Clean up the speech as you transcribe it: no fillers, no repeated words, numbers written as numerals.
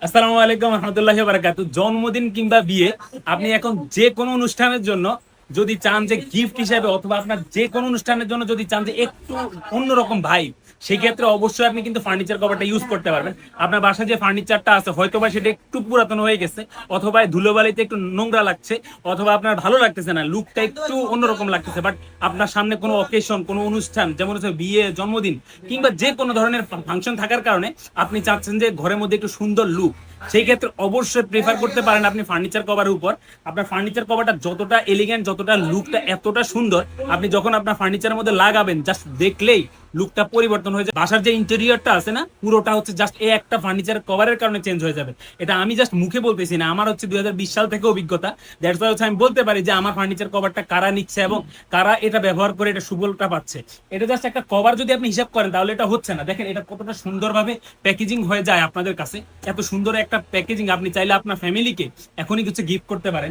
আসসালামু আলাইকুম রহমতুল্লাহি ওয়া বারাকাতুহু। জন্মদিন কিংবা বিয়ে, আপনি এখন যে কোনো অনুষ্ঠানের জন্য যদি চান যে গিফট হিসেবে, অথবা আপনার যে কোনো অনুষ্ঠানের জন্য যদি চান যে একটু অন্যরকম ভাইব, সেই ক্ষেত্রে অবশ্যই আপনি কিন্তু ফার্নিচার কভারটা ইউজ করতে পারবেন। আপনার বাসায় যে ফার্নিচারটা আছে হয়তোবা সেটা একটু পুরাতন হয়ে গেছে, অথবা ধুলোবালিতে একটু নোংরা লাগছে, অথবা আপনার ভালো লাগতেছে না, লুকটা একটু অন্যরকম লাগতেছে, বাট আপনার সামনে কোনো অকেশন, কোনো অনুষ্ঠান, যেমন হচ্ছে বিয়ে, জন্মদিন কিংবা যে কোনো ধরনের ফাংশন থাকার কারণে আপনি চাচ্ছেন যে ঘরের মধ্যে একটু সুন্দর লুক, সেই ক্ষেত্রে অবশ্যই প্রেফার করতে পারেন আপনি ফার্নিচার কভারের উপর। আপনার ফার্নিচার কভারটা যতটা এলিগেন্ট, যতটা লুকটা এতটা সুন্দর, আপনি যখন আপনার ফার্নিচারের মধ্যে লাগাবেন জাস্ট দেখলেই লুকটা পরিবর্তন হয়ে যায়। বাসার যে ইন্টেরিয়রটা আছে না, পুরোটা হচ্ছে জাস্ট এই একটা ফার্নিচার কভারের কারণে চেঞ্জ হয়ে যাবে। এটা আমি জাস্ট মুখে বলতেছি না, আমার হচ্ছে 2020 সাল থেকে অভিজ্ঞতা। দ্যাটস ওয়াই হচ্ছে আমি বলতে পারি যে আমার ফার্নিচার কভারটা কারা নিচ্ছে এবং কারা এটা ব্যবহার করে এটা সুফলটা পাচ্ছে। এটা জাস্ট একটা কভার যদি আপনি হিসাব করেন তাহলে এটা হচ্ছে না। দেখেন এটা কতটা সুন্দরভাবে প্যাকেজিং হয়ে যায় আপনাদের কাছে। এত সুন্দর একটা প্যাকেজিং আপনি চাইলে আপনার ফ্যামিলিকে এখনই কিছু গিফট করতে পারেন।